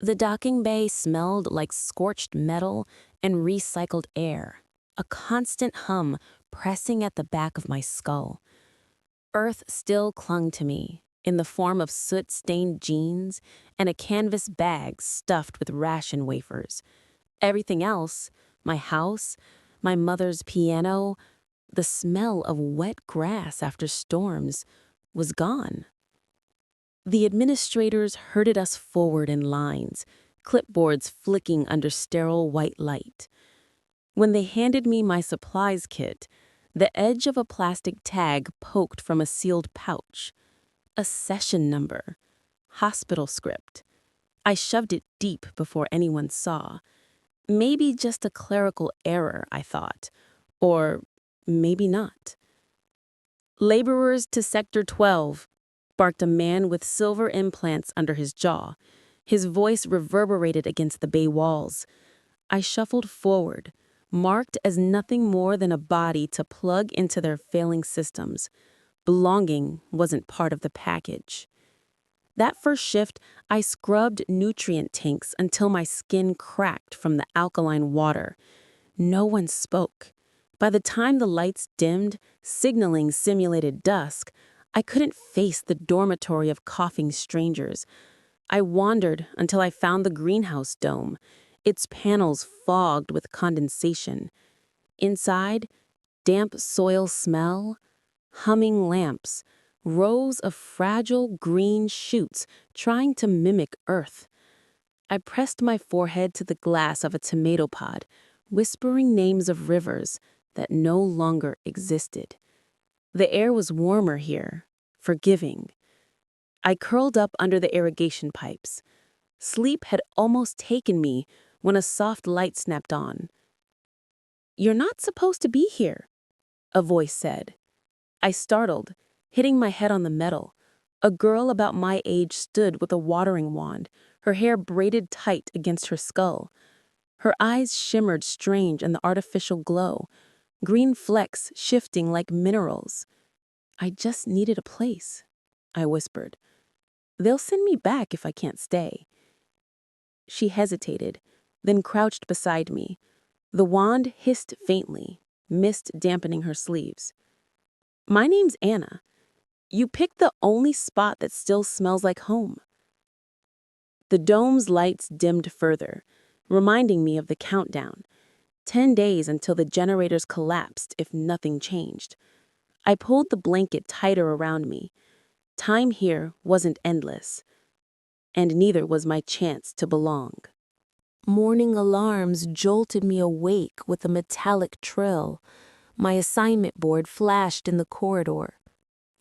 The docking bay smelled like scorched metal and recycled air, a constant hum pressing at the back of my skull. Earth still clung to me, in the form of soot-stained jeans and a canvas bag stuffed with ration wafers. Everything else, my house, my mother's piano, the smell of wet grass after storms, was gone. The administrators herded us forward in lines, clipboards flicking under sterile white light. When they handed me my supplies kit, the edge of a plastic tag poked from a sealed pouch. A session number. Hospital script. I shoved it deep before anyone saw. Maybe just a clerical error, I thought. Or maybe not. "Laborers to Sector 12, barked a man with silver implants under his jaw. His voice reverberated against the bay walls. I shuffled forward, marked as nothing more than a body to plug into their failing systems. Belonging wasn't part of the package. That first shift, I scrubbed nutrient tanks until my skin cracked from the alkaline water. No one spoke. By the time the lights dimmed, signaling simulated dusk, I couldn't face the dormitory of coughing strangers. I wandered until I found the greenhouse dome, its panels fogged with condensation. Inside, damp soil smell, humming lamps, rows of fragile green shoots trying to mimic earth. I pressed my forehead to the glass of a tomato pod, whispering names of rivers that no longer existed. The air was warmer here, forgiving. I curled up under the irrigation pipes. Sleep had almost taken me when a soft light snapped on. "You're not supposed to be here," a voice said. I startled, hitting my head on the metal. A girl about my age stood with a watering wand, her hair braided tight against her skull. Her eyes shimmered strange in the artificial glow, green flecks shifting like minerals. "I just needed a place," I whispered. "They'll send me back if I can't stay." She hesitated, then crouched beside me. The wand hissed faintly, mist dampening her sleeves. "My name's Anna. You picked the only spot that still smells like home." The dome's lights dimmed further, reminding me of the countdown. 10 days until the generators collapsed if nothing changed. I pulled the blanket tighter around me. Time here wasn't endless, and neither was my chance to belong. Morning alarms jolted me awake with a metallic trill. My assignment board flashed in the corridor.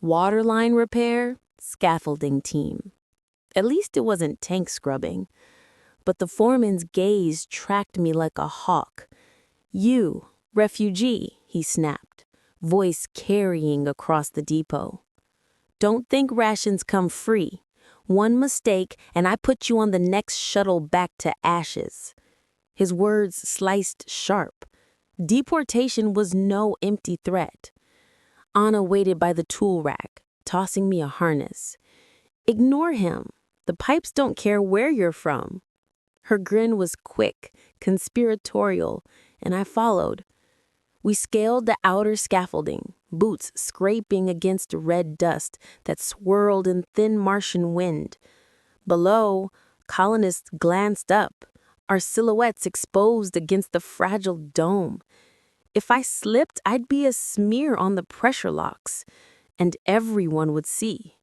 Waterline repair, scaffolding team. At least it wasn't tank scrubbing. But the foreman's gaze tracked me like a hawk. "You, refugee," he snapped, voice carrying across the depot. "Don't think rations come free. One mistake, and I put you on the next shuttle back to ashes." His words sliced sharp. Deportation was no empty threat. Anna waited by the tool rack, tossing me a harness. "Ignore him. The pipes don't care where you're from." Her grin was quick, conspiratorial, and I followed. We scaled the outer scaffolding, boots scraping against red dust that swirled in thin Martian wind. Below, colonists glanced up, our silhouettes exposed against the fragile dome. If I slipped, I'd be a smear on the pressure locks, and everyone would see.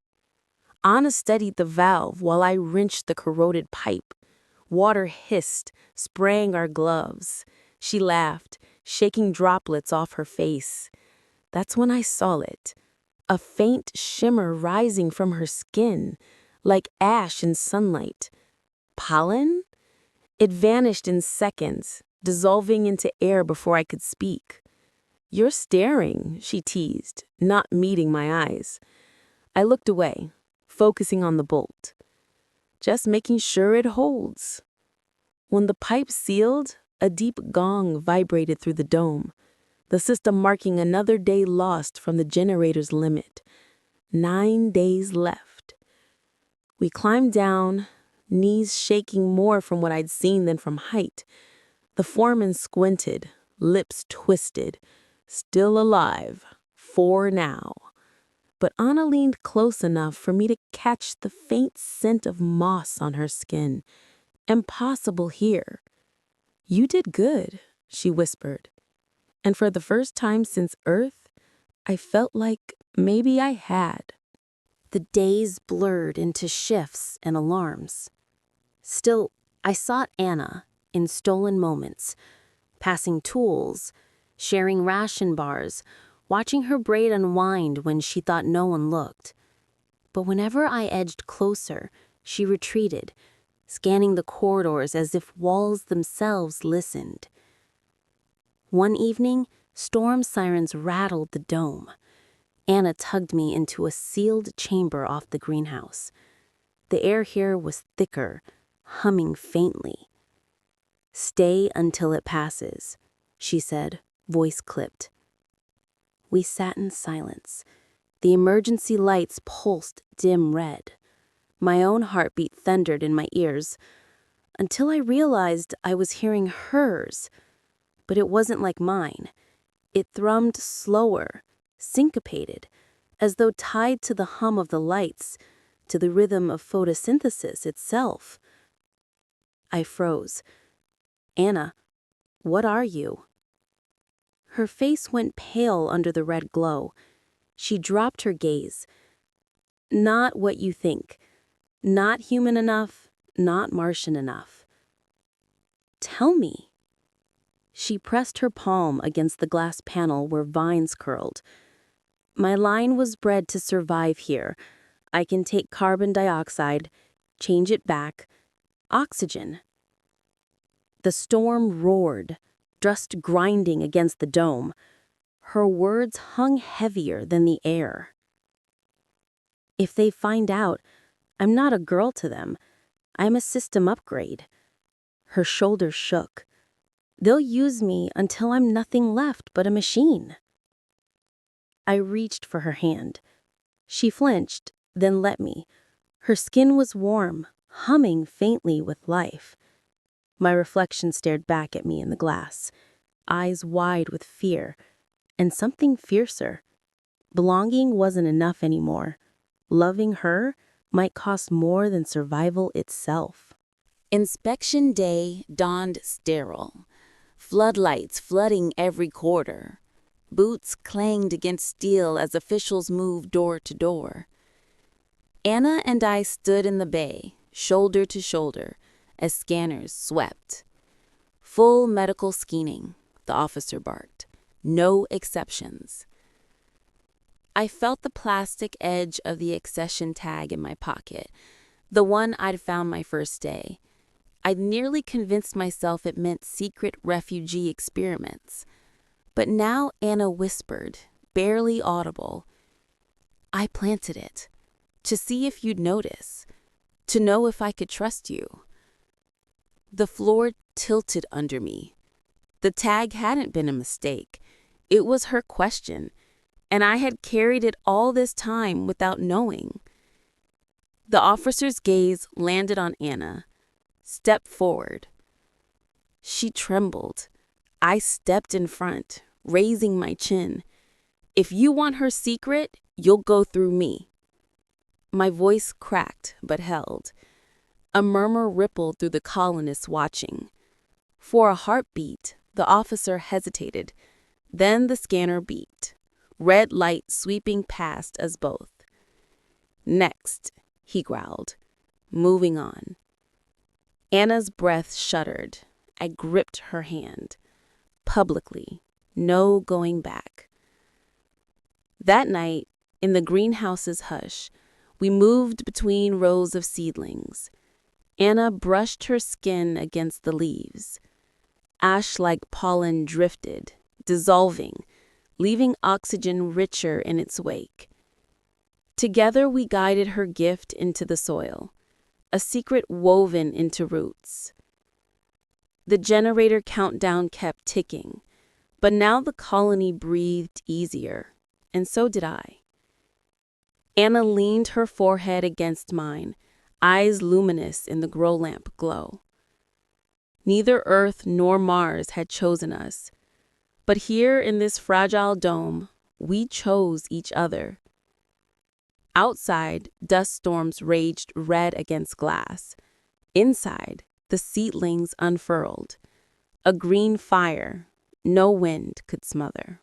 Anna steadied the valve while I wrenched the corroded pipe. Water hissed, spraying our gloves. She laughed, shaking droplets off her face. That's when I saw it. A faint shimmer rising from her skin, like ash in sunlight. Pollen? It vanished in seconds, dissolving into air before I could speak. "You're staring," she teased, not meeting my eyes. I looked away, focusing on the bolt. "Just making sure it holds." When the pipe sealed, a deep gong vibrated through the dome, the system marking another day lost from the generator's limit. 9 days left. We climbed down, knees shaking more from what I'd seen than from height. The foreman squinted, lips twisted. Still alive. For now. But Anna leaned close enough for me to catch the faint scent of moss on her skin. Impossible here. You did good, she whispered. And for the first time since Earth, I felt like maybe I had. The days blurred into shifts and alarms. Still, I sought Anna in stolen moments, passing tools, sharing ration bars, watching her braid unwind when she thought no one looked. But whenever I edged closer, she retreated, scanning the corridors as if walls themselves listened. One evening, storm sirens rattled the dome. Anna tugged me into a sealed chamber off the greenhouse. The air here was thicker, humming faintly. "Stay until it passes," she said, voice clipped. We sat in silence. The emergency lights pulsed dim red. My own heartbeat thundered in my ears, until I realized I was hearing hers. But it wasn't like mine. It thrummed slower, syncopated, as though tied to the hum of the lights, to the rhythm of photosynthesis itself. I froze. "Anna, what are you?" Her face went pale under the red glow. She dropped her gaze. "Not what you think. Not human enough, not Martian enough." "Tell me." She pressed her palm against the glass panel where vines curled. "My line was bred to survive here. I can take carbon dioxide, change it back. Oxygen." The storm roared, dust grinding against the dome. Her words hung heavier than the air. "If they find out, I'm not a girl to them. I'm a system upgrade." Her shoulders shook. "They'll use me until I'm nothing left but a machine." I reached for her hand. She flinched, then let me. Her skin was warm, humming faintly with life. My reflection stared back at me in the glass, eyes wide with fear, and something fiercer. Belonging wasn't enough anymore. Loving her might cost more than survival itself. Inspection day dawned sterile. Floodlights flooding every corridor. Boots clanged against steel as officials moved door to door. Anna and I stood in the bay, shoulder to shoulder, as scanners swept. "Full medical scanning," the officer barked. "No exceptions." I felt the plastic edge of the accession tag in my pocket, the one I'd found my first day. I'd nearly convinced myself it meant secret refugee experiments. But now Anna whispered, barely audible, "I planted it, to see if you'd notice, to know if I could trust you." The floor tilted under me. The tag hadn't been a mistake. It was her question, and I had carried it all this time without knowing. The officer's gaze landed on Anna. "Step forward." She trembled. I stepped in front, raising my chin. "If you want her secret, you'll go through me." My voice cracked but held. A murmur rippled through the colonists watching. For a heartbeat, the officer hesitated. Then the scanner beeped, red light sweeping past us both. "Next," he growled, moving on. Anna's breath shuddered. I gripped her hand. Publicly, no going back. That night, in the greenhouse's hush, we moved between rows of seedlings. Anna brushed her skin against the leaves. Ash-like pollen drifted, dissolving, leaving oxygen richer in its wake. Together we guided her gift into the soil, a secret woven into roots. The generator countdown kept ticking, but now the colony breathed easier, and so did I. Anna leaned her forehead against mine, eyes luminous in the grow lamp glow. Neither Earth nor Mars had chosen us, but here in this fragile dome, we chose each other. Outside, dust storms raged red against glass. Inside, the seedlings unfurled, a green fire no wind could smother.